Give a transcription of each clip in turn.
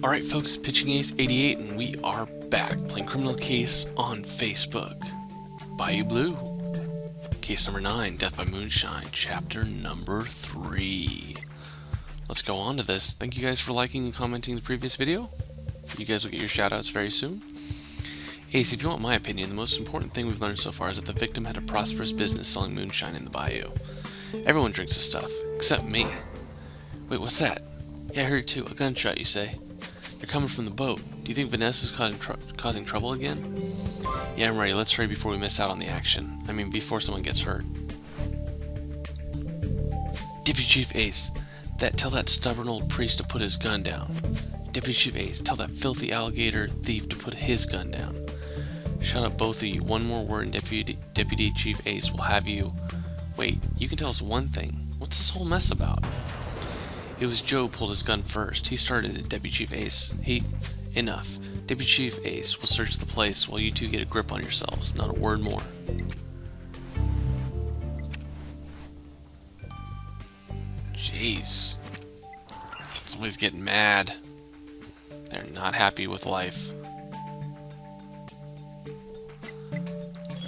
Alright folks, Pitching Ace 88 and we are back playing Criminal Case on Facebook. Bayou Blue. Case number 9, Death by Moonshine, chapter number 3. Let's go on to this. Thank you guys for liking and commenting the previous video. You guys will get your shoutouts very soon. Ace, if you want my opinion, the most important thing we've learned so far is that the victim had a prosperous business selling moonshine in the bayou. Everyone drinks this stuff, except me. Wait, what's that? Yeah, I heard it too. A gunshot, you say? They're coming from the boat. Do you think Vanessa's causing trouble again? Yeah, I'm ready. Let's hurry before we miss out on the action. I mean, before someone gets hurt. Deputy Chief Ace, tell that stubborn old priest to put his gun down. Deputy Chief Ace, tell that filthy alligator thief to put his gun down. Shut up, both of you. One more word and Deputy Chief Ace will have you... Wait, you can tell us one thing. What's this whole mess about? It was Joe pulled his gun first. He started it, Deputy Chief Ace. Enough. Deputy Chief Ace will search the place while you two get a grip on yourselves. Not a word more. Jeez. Somebody's getting mad. They're not happy with life.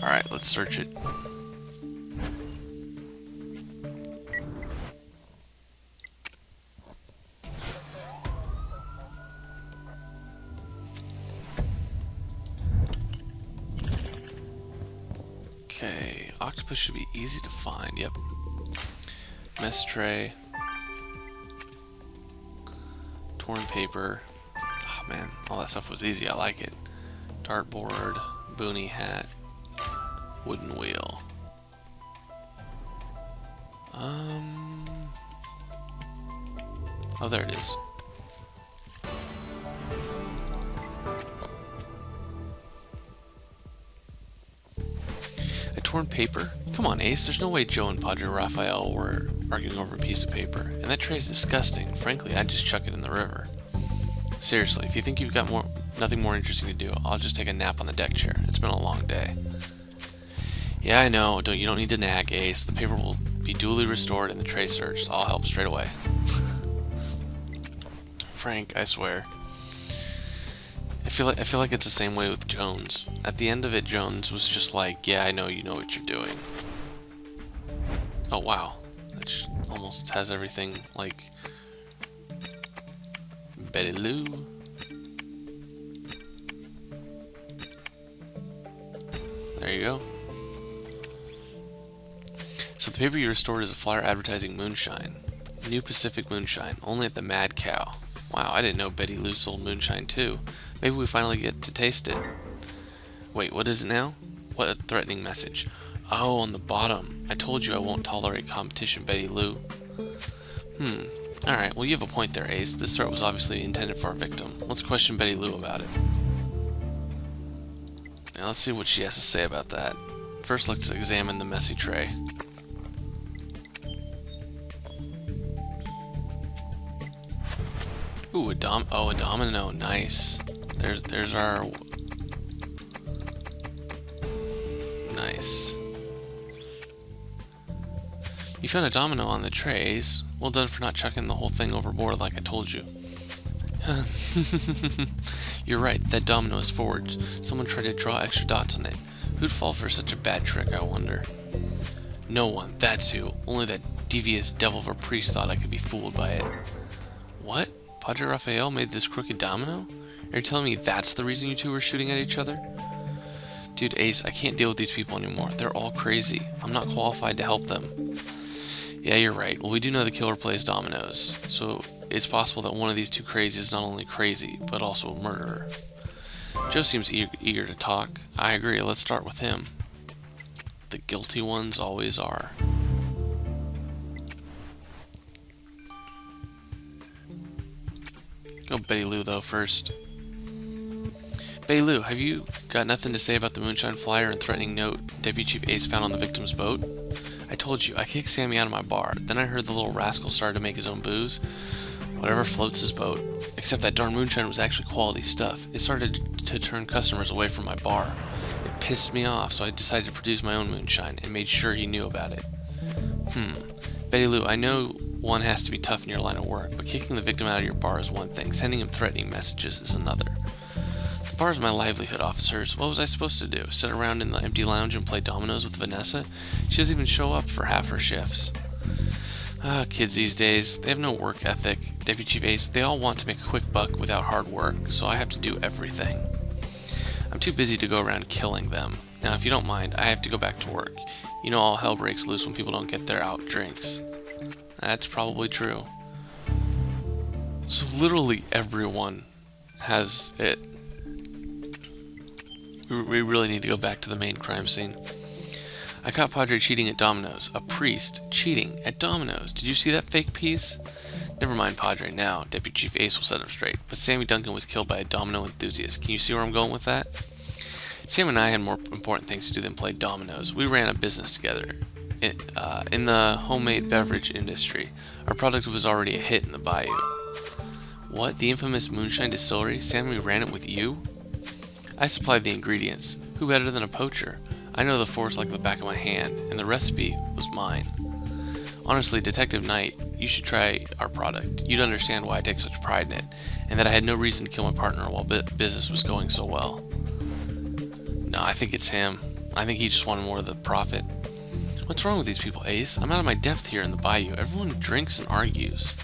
Alright, let's search it. Okay, octopus should be easy to find, yep. Mess tray. Torn paper. Oh man, all that stuff was easy, I like it. Dartboard, boonie hat, wooden wheel. Oh, there it is. Torn paper? Come on, Ace, there's no way Joe and Padre Raphael were arguing over a piece of paper. And that tray is disgusting. Frankly, I'd just chuck it in the river. Seriously, if you think you've got nothing more interesting to do, I'll just take a nap on the deck chair. It's been a long day. Yeah, I know. You don't need to nag, Ace. The paper will be duly restored and the tray searched. I'll help straight away. Frank, I swear. I feel like it's the same way with Jones. At the end of it, Jones was just like, yeah, I know you know what you're doing. Oh, wow. That almost has everything, like... Betty Lou. There you go. So the paper you restored is a flyer advertising moonshine. New Pacific Moonshine, only at the Mad Cow. Wow, I didn't know Betty Lou sold moonshine too. Maybe we finally get to taste it. Wait, what is it now? What a threatening message. Oh, on the bottom. I told you I won't tolerate competition, Betty Lou. Alright, well you have a point there, Ace. This threat was obviously intended for our victim. Let's question Betty Lou about it. Now let's see what she has to say about that. First, let's examine the messy tray. Ooh, a domino. Nice. There's our... Nice. You found a domino on the trays. Well done for not chucking the whole thing overboard like I told you. You're right, that domino is forged. Someone tried to draw extra dots on it. Who'd fall for such a bad trick, I wonder? No one, that's who. Only that devious devil of a priest thought I could be fooled by it. What? Padre Raphael made this crooked domino? Are you telling me that's the reason you two were shooting at each other? Dude, Ace, I can't deal with these people anymore. They're all crazy. I'm not qualified to help them. Yeah, you're right. Well, we do know the killer plays dominoes, so it's possible that one of these two crazies is not only crazy, but also a murderer. Joe seems eager to talk. I agree. Let's start with him. The guilty ones always are. Go Betty Lou, though, first. Betty Lou, have you got nothing to say about the moonshine flyer and threatening note Deputy Chief Ace found on the victim's boat? I told you, I kicked Sammy out of my bar. Then I heard the little rascal started to make his own booze. Whatever floats his boat. Except that darn moonshine was actually quality stuff. It started to turn customers away from my bar. It pissed me off, so I decided to produce my own moonshine and made sure he knew about it. Betty Lou, I know one has to be tough in your line of work, but kicking the victim out of your bar is one thing, sending him threatening messages is another. The bar is my livelihood, officers. What was I supposed to do? Sit around in the empty lounge and play dominoes with Vanessa? She doesn't even show up for half her shifts. Kids these days, they have no work ethic. Deputy Chief Ace, they all want to make a quick buck without hard work, so I have to do everything. I'm too busy to go around killing them. Now, if you don't mind, I have to go back to work. You know all hell breaks loose when people don't get their out drinks. That's probably true. So literally everyone has it. We really need to go back to the main crime scene. I caught Padre cheating at dominoes. A priest cheating at dominoes. Did you see that fake piece? Never mind Padre now. Deputy Chief Ace will set him straight. But Sammy Duncan was killed by a domino enthusiast. Can you see where I'm going with that? Sam and I had more important things to do than play dominoes. We ran a business together. In the homemade beverage industry. Our product was already a hit in the Bayou. What? The infamous Moonshine distillery? Sammy ran it with you? I supplied the ingredients. Who better than a poacher? I know the force like the back of my hand, and the recipe was mine. Honestly, Detective Knight, you should try our product. You'd understand why I take such pride in it, and that I had no reason to kill my partner while business was going so well. No, I think it's him. I think he just wanted more of the profit. What's wrong with these people, Ace? I'm out of my depth here in the Bayou. Everyone drinks and argues.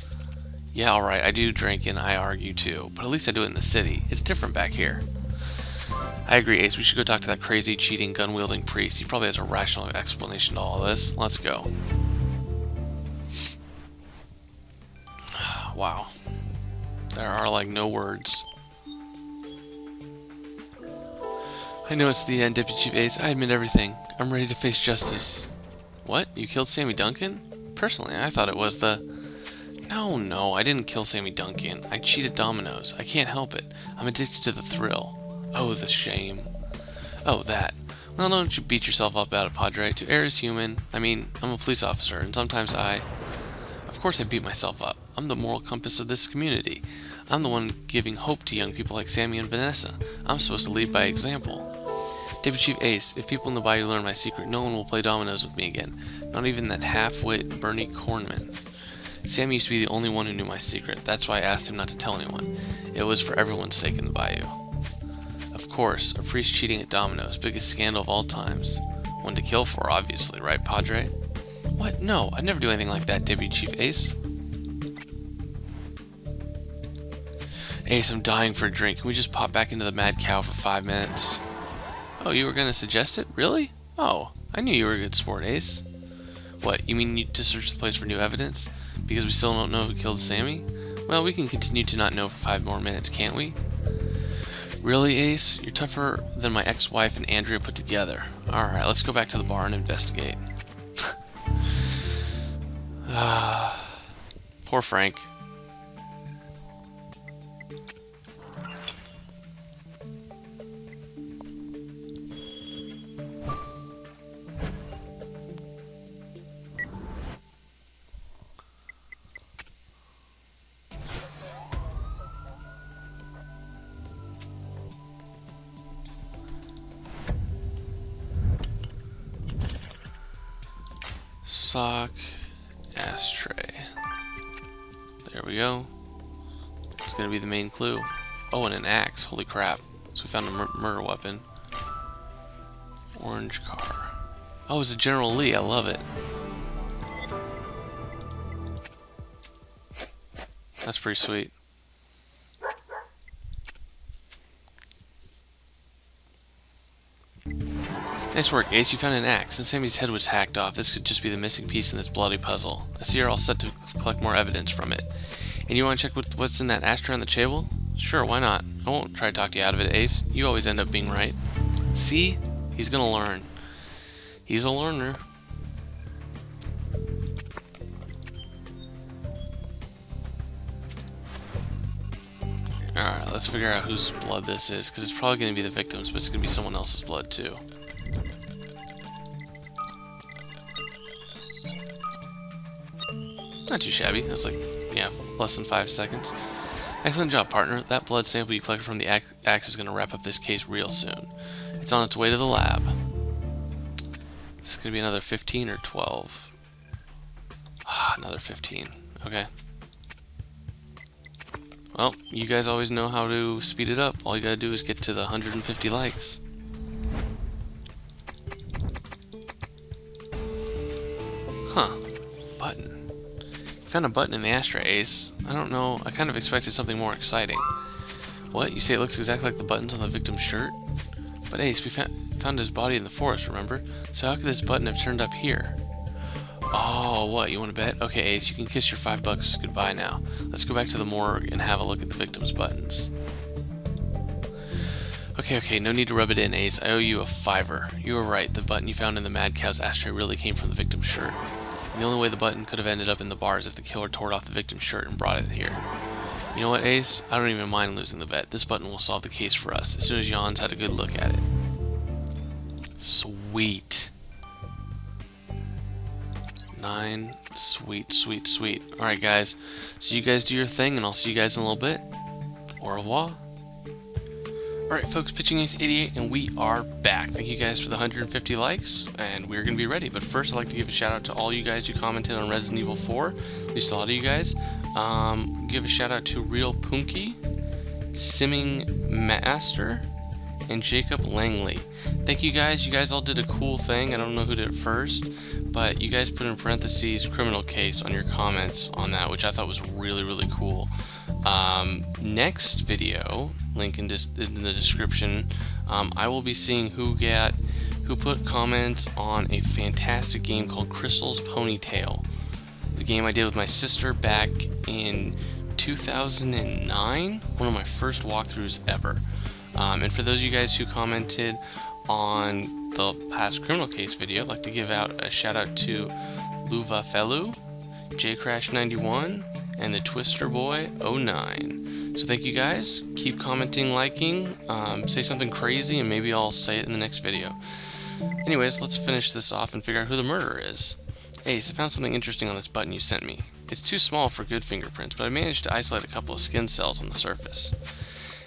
Yeah, alright, I do drink and I argue too, but at least I do it in the city. It's different back here. I agree, Ace. We should go talk to that crazy, cheating, gun-wielding priest. He probably has a rational explanation to all this. Let's go. Wow. There are, like, no words. I know it's the end, Deputy Chief Ace. I admit everything. I'm ready to face justice. What? You killed Sammy Duncan? Personally, I thought it was the... No, I didn't kill Sammy Duncan. I cheated dominoes. I can't help it. I'm addicted to the thrill. Oh, the shame. Oh, that. Well, don't you beat yourself up about it, Padre. To err is human. I mean, I'm a police officer, and sometimes Of course I beat myself up. I'm the moral compass of this community. I'm the one giving hope to young people like Sammy and Vanessa. I'm supposed to lead by example. Deputy Chief Ace, if people in the Bayou learn my secret, no one will play dominoes with me again. Not even that half-wit Bernie Kornman. Sammy used to be the only one who knew my secret. That's why I asked him not to tell anyone. It was for everyone's sake in the Bayou. Of course, a priest cheating at dominoes, biggest scandal of all times. One to kill for, obviously, right, Padre? What? No, I'd never do anything like that, Deputy Chief Ace. Ace, I'm dying for a drink. Can we just pop back into the Mad Cow for 5 minutes? Oh, you were gonna suggest it? Really? Oh, I knew you were a good sport, Ace. What, you mean you need to search the place for new evidence? Because we still don't know who killed Sammy? Well, we can continue to not know for 5 more minutes, can't we? Really, Ace? You're tougher than my ex-wife and Andrea put together. Alright, let's go back to the bar and investigate. Poor Frank. Sock, ashtray. There we go. It's gonna be the main clue. Oh, and an axe. Holy crap. So we found a murder weapon. Orange car. Oh, it's a General Lee. I love it. That's pretty sweet. Nice work, Ace. You found an axe. Since Sammy's head was hacked off, this could just be the missing piece in this bloody puzzle. I see you're all set to collect more evidence from it. And you want to check what's in that ashtray on the table? Sure, why not? I won't try to talk you out of it, Ace. You always end up being right. See? He's gonna learn. He's a learner. Alright, let's figure out whose blood this is, because it's probably going to be the victim's, but it's going to be someone else's blood too. Not too shabby. That was like, yeah, less than 5 seconds. Excellent job, partner. That blood sample you collected from the axe is going to wrap up this case real soon. It's on its way to the lab. This is going to be another 15 or 12. Ah, another 15. Okay. Well, you guys always know how to speed it up. All you gotta do is get to the 150 likes. Huh. Button. Found a button in the ashtray, Ace. I don't know. I kind of expected something more exciting. What? You say it looks exactly like the buttons on the victim's shirt? But Ace, we found his body in the forest, remember? So how could this button have turned up here? Oh, what? You want to bet? Okay, Ace, you can kiss your $5 goodbye now. Let's go back to the morgue and have a look at the victim's buttons. Okay, no need to rub it in, Ace. I owe you a $5. You were right. The button you found in the Mad Cow's ashtray really came from the victim's shirt. And the only way the button could have ended up in the bar is if the killer tore off the victim's shirt and brought it here. You know what, Ace? I don't even mind losing the bet. This button will solve the case for us as soon as Jan's had a good look at it. Sweet. 9. Sweet. Alright, guys. So you guys do your thing, and I'll see you guys in a little bit. Au revoir. Alright, folks, Pitching Ace 88, and we are back. Thank you guys for the 150 likes, and we're going to be ready. But first, I'd like to give a shout out to all you guys who commented on Resident Evil 4. At least a lot of you guys. Give a shout out to Real Punky, Simming Master, and Jacob Langley. Thank you guys. You guys all did a cool thing. I don't know who did it first, but you guys put in parentheses criminal case on your comments on that, which I thought was really cool. Next video, link in the description, I will be seeing who put comments on a fantastic game called Crystal's Ponytail. The game I did with my sister back in 2009, one of my first walkthroughs ever. And for those of you guys who commented on the past criminal case video, I'd like to give out a shout out to Luva Felu, JCrash91, and the Twister Boy 09. So thank you guys. Keep commenting, liking, say something crazy, and maybe I'll say it in the next video. Anyways, let's finish this off and figure out who the murderer is. Ace, I found something interesting on this button you sent me. It's too small for good fingerprints, but I managed to isolate a couple of skin cells on the surface.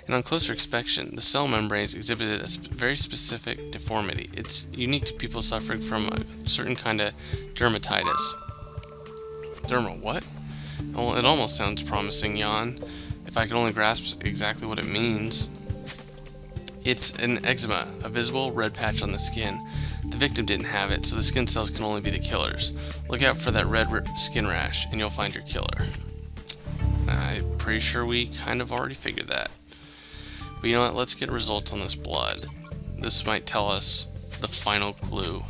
And on closer inspection, the cell membranes exhibited a very specific deformity. It's unique to people suffering from a certain kind of dermatitis. What? Well, it almost sounds promising, Jan. If I could only grasp exactly what it means. It's an eczema, a visible red patch on the skin. The victim didn't have it, so the skin cells can only be the killer's. Look out for that red skin rash, and you'll find your killer. I'm pretty sure we kind of already figured that. But you know what, let's get results on this blood. This might tell us the final clue.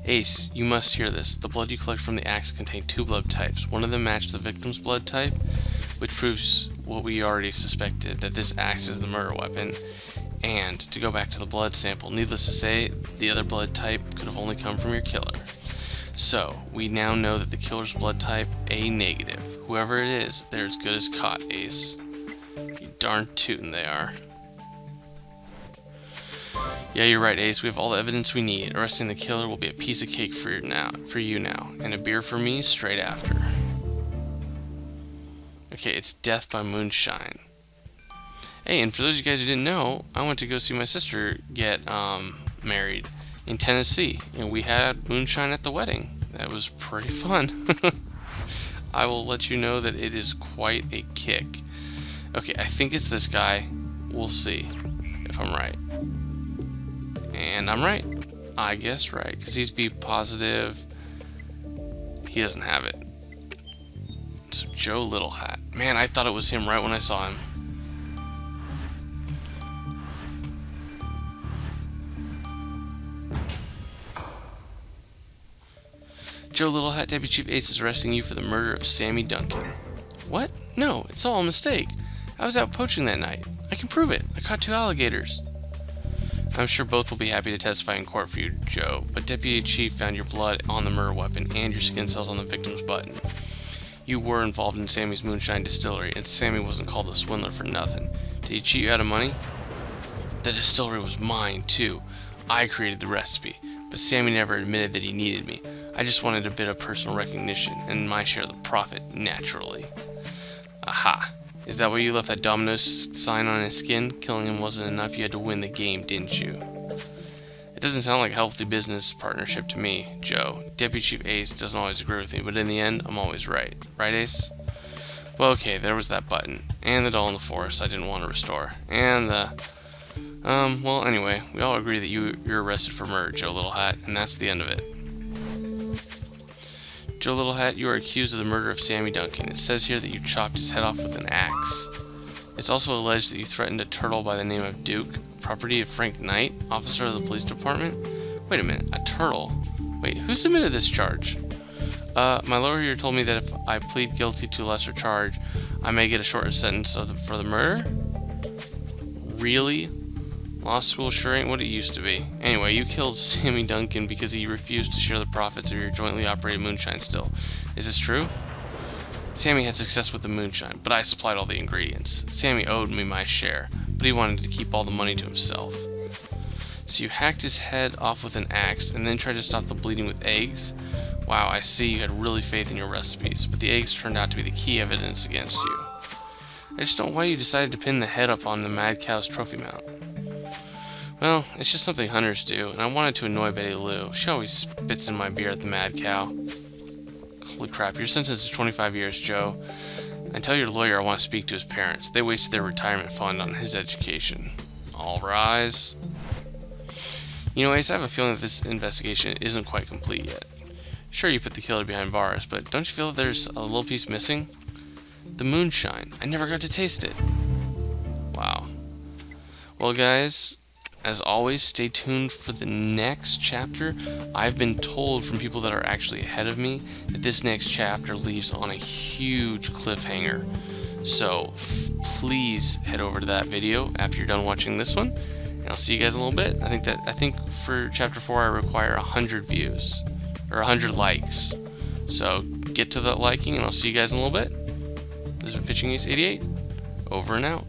Ace, you must hear this. The blood you collect from the axe contained 2 blood types. One of them matched the victim's blood type, which proves what we already suspected, that this axe is the murder weapon. And, to go back to the blood sample, needless to say, the other blood type could have only come from your killer. So, we now know that the killer's blood type, A negative. Whoever it is, they're as good as caught, Ace. You darn tootin' they are. Yeah, you're right, Ace. We have all the evidence we need. Arresting the killer will be a piece of cake for you now, and a beer for me straight after. Okay, it's Death by Moonshine. Hey, and for those of you guys who didn't know, I went to go see my sister get married in Tennessee, and we had Moonshine at the wedding. That was pretty fun. I will let you know that it is quite a kick. Okay, I think it's this guy. We'll see if I'm right. And I'm right. I guess right, because he's B positive. He doesn't have it. So Joe Little Hat. Man, I thought it was him right when I saw him. Joe Little Hat, Deputy Chief Ace is arresting you for the murder of Sammy Duncan. What? No, it's all a mistake. I was out poaching that night. I can prove it. I caught 2 alligators. I'm sure both will be happy to testify in court for you, Joe, but Deputy Chief found your blood on the murder weapon and your skin cells on the victim's button. You were involved in Sammy's Moonshine distillery, and Sammy wasn't called a swindler for nothing. Did he cheat you out of money? The distillery was mine, too. I created the recipe, but Sammy never admitted that he needed me. I just wanted a bit of personal recognition, and my share of the profit, naturally. Aha! Is that why you left that Domino's sign on his skin? Killing him wasn't enough, you had to win the game, didn't you? A It doesn't sound like a healthy business partnership to me, Joe. Deputy Chief Ace doesn't always agree with me, but in the end, I'm always right. Right, Ace? Well, okay, there was that button. And the doll in the forest I didn't want to restore. And the... well, anyway, we all agree that you're arrested for murder, Joe Little Hat, and that's the end of it. Joe Little Hat, you are accused of the murder of Sammy Duncan. It says here that you chopped his head off with an axe. It's also alleged that you threatened a turtle by the name of Duke, property of Frank Knight, officer of the police department. Wait a minute, a turtle? Wait, who submitted this charge? My lawyer here told me that if I plead guilty to a lesser charge, I may get a shorter sentence for the murder? Really? Law school sure ain't what it used to be. Anyway, you killed Sammy Duncan because he refused to share the profits of your jointly operated moonshine still. Is this true? Sammy had success with the moonshine, but I supplied all the ingredients. Sammy owed me my share, but he wanted to keep all the money to himself. So you hacked his head off with an axe and then tried to stop the bleeding with eggs? Wow, I see you had really faith in your recipes, but the eggs turned out to be the key evidence against you. I just don't know why you decided to pin the head up on the Mad Cow's trophy mount. Well, it's just something hunters do, and I wanted to annoy Betty Lou. She always spits in my beer at the Mad Cow. Holy crap, your sentence is 25 years, Joe. And tell your lawyer I want to speak to his parents. They wasted their retirement fund on his education. All rise. You know, Ace, I have a feeling that this investigation isn't quite complete yet. Sure, you put the killer behind bars, but don't you feel that there's a little piece missing? The moonshine. I never got to taste it. Wow. Well, guys, as always, stay tuned for the next chapter. I've been told from people that are actually ahead of me that this next chapter leaves on a huge cliffhanger. So please head over to that video after you're done watching this one, and I'll see you guys in a little bit. I think for chapter 4 I require 100 views or 100 likes. So get to that liking, and I'll see you guys in a little bit. This has been Pitching Ace 88. Over and out.